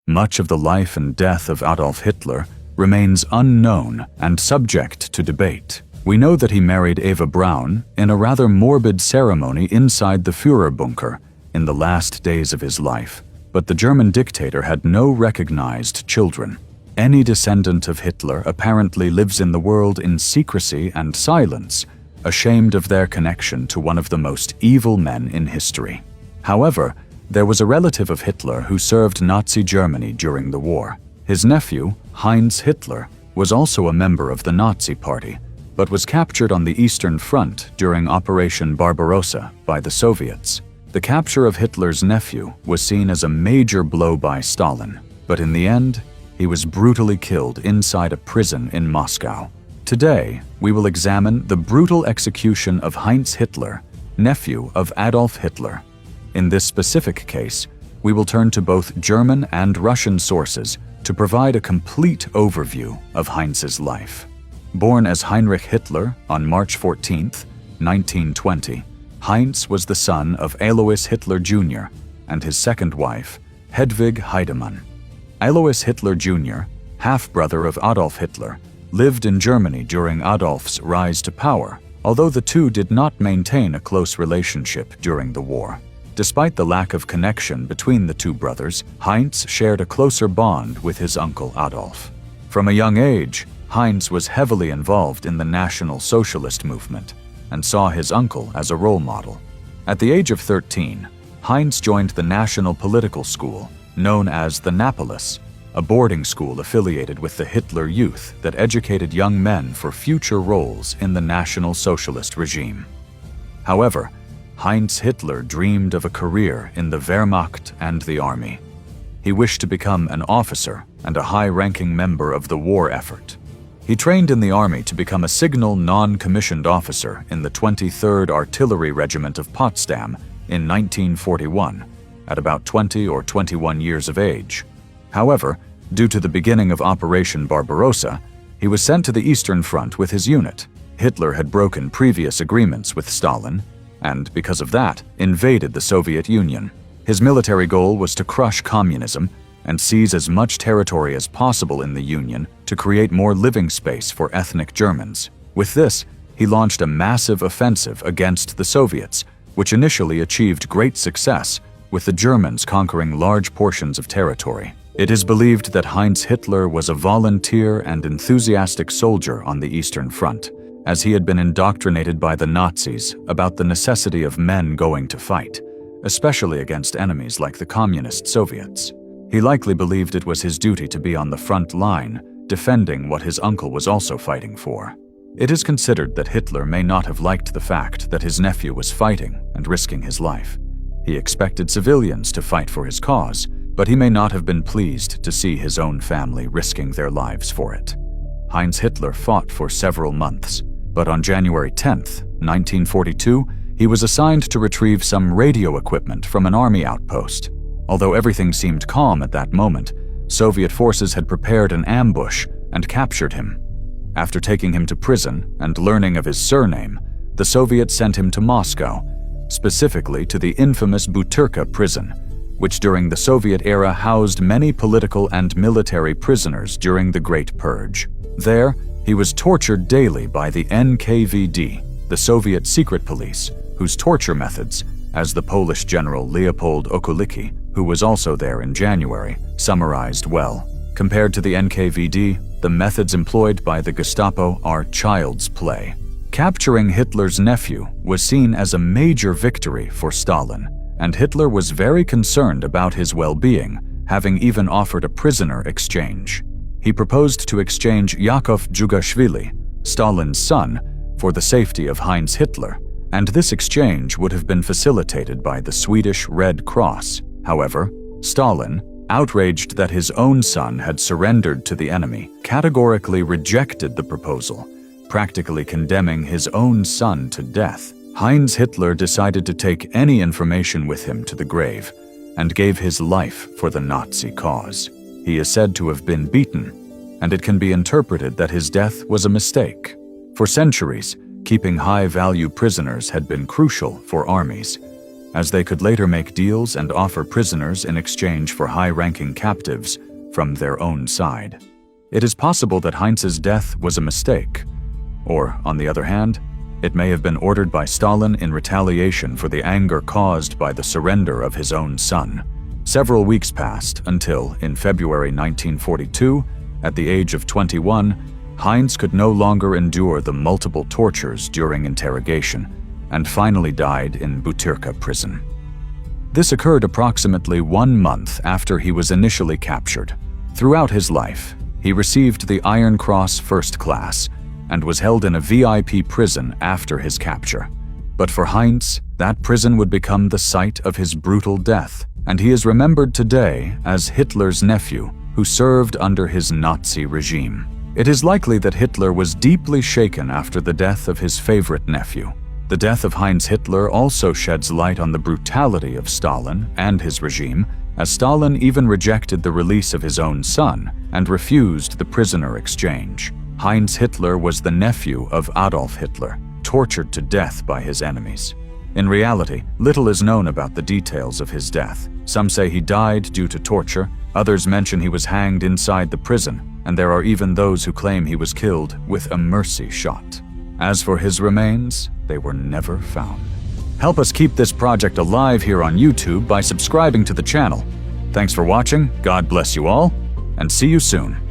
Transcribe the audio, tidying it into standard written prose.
Much of the life and death of Adolf Hitler remains unknown and subject to debate. We know that he married Eva Braun in a rather morbid ceremony inside the Führerbunker in the last days of his life, but the German dictator had no recognized children. Any descendant of Hitler apparently lives in the world in secrecy and silence, ashamed of their connection to one of the most evil men in history. However, there was a relative of Hitler who served Nazi Germany during the war. His nephew, Heinz Hitler, was also a member of the Nazi Party, but was captured on the Eastern Front during Operation Barbarossa by the Soviets. The capture of Hitler's nephew was seen as a major blow by Stalin, but in the end, he was brutally killed inside a prison in Moscow. Today, we will examine the brutal execution of Heinz Hitler, nephew of Adolf Hitler. In this specific case, we will turn to both German and Russian sources to provide a complete overview of Heinz's life. Born as Heinrich Hitler on March 14, 1920, Heinz was the son of Alois Hitler Jr. and his second wife, Hedwig Heidemann. Alois Hitler Jr., half-brother of Adolf Hitler, lived in Germany during Adolf's rise to power, although the two did not maintain a close relationship during the war. Despite the lack of connection between the two brothers, Heinz shared a closer bond with his uncle Adolf. From a young age, Heinz was heavily involved in the National Socialist movement and saw his uncle as a role model. At the age of 13, Heinz joined the National Political School, known as the Napolis, a boarding school affiliated with the Hitler Youth that educated young men for future roles in the National Socialist regime. However, Heinz Hitler dreamed of a career in the Wehrmacht and the army. He wished to become an officer and a high-ranking member of the war effort. He trained in the army to become a signal non-commissioned officer in the 23rd Artillery Regiment of Potsdam in 1941, at about 20 or 21 years of age. However, due to the beginning of Operation Barbarossa, he was sent to the Eastern Front with his unit. Hitler had broken previous agreements with Stalin, and because of that, invaded the Soviet Union. His military goal was to crush communism and seize as much territory as possible in the Union to create more living space for ethnic Germans. With this, he launched a massive offensive against the Soviets, which initially achieved great success, with the Germans conquering large portions of territory. It is believed that Heinz Hitler was a volunteer and enthusiastic soldier on the Eastern Front, as he had been indoctrinated by the Nazis about the necessity of men going to fight, especially against enemies like the Communist Soviets. He likely believed it was his duty to be on the front line, defending what his uncle was also fighting for. It is considered that Hitler may not have liked the fact that his nephew was fighting and risking his life. He expected civilians to fight for his cause, but he may not have been pleased to see his own family risking their lives for it. Heinz Hitler fought for several months, but on January 10, 1942, he was assigned to retrieve some radio equipment from an army outpost. Although everything seemed calm at that moment, Soviet forces had prepared an ambush and captured him. After taking him to prison and learning of his surname, the Soviets sent him to Moscow, specifically to the infamous Butyrka prison, which during the Soviet era housed many political and military prisoners during the Great Purge. There, he was tortured daily by the NKVD, the Soviet secret police, whose torture methods, as the Polish general Leopold Okulicki, who was also there in January, summarized well. Compared to the NKVD, the methods employed by the Gestapo are child's play. Capturing Hitler's nephew was seen as a major victory for Stalin, and Hitler was very concerned about his well-being, having even offered a prisoner exchange. He proposed to exchange Yakov Djugashvili, Stalin's son, for the safety of Heinz Hitler, and this exchange would have been facilitated by the Swedish Red Cross. However, Stalin, outraged that his own son had surrendered to the enemy, categorically rejected the proposal, practically condemning his own son to death. Heinz Hitler decided to take any information with him to the grave and gave his life for the Nazi cause. He is said to have been beaten, and it can be interpreted that his death was a mistake. For centuries, keeping high-value prisoners had been crucial for armies. as they could later make deals and offer prisoners in exchange for high-ranking captives from their own side. It is possible that Heinz's death was a mistake, or, on the other hand, it may have been ordered by Stalin in retaliation for the anger caused by the surrender of his own son. Several weeks passed until, in February 1942, at the age of 21, Heinz could no longer endure the multiple tortures during interrogation and finally died in Butyrka prison. This occurred approximately 1 month after he was initially captured. Throughout his life, he received the Iron Cross First Class and was held in a VIP prison after his capture. But for Heinz, that prison would become the site of his brutal death, and he is remembered today as Hitler's nephew, who served under his Nazi regime. It is likely that Hitler was deeply shaken after the death of his favorite nephew. The death of Heinz Hitler also sheds light on the brutality of Stalin and his regime, as Stalin even rejected the release of his own son and refused the prisoner exchange. Heinz Hitler was the nephew of Adolf Hitler, tortured to death by his enemies. In reality, little is known about the details of his death. Some say he died due to torture, others mention he was hanged inside the prison, and there are even those who claim he was killed with a mercy shot. As for his remains, they were never found. Help us keep this project alive here on YouTube by subscribing to the channel. Thanks for watching, God bless you all, and see you soon.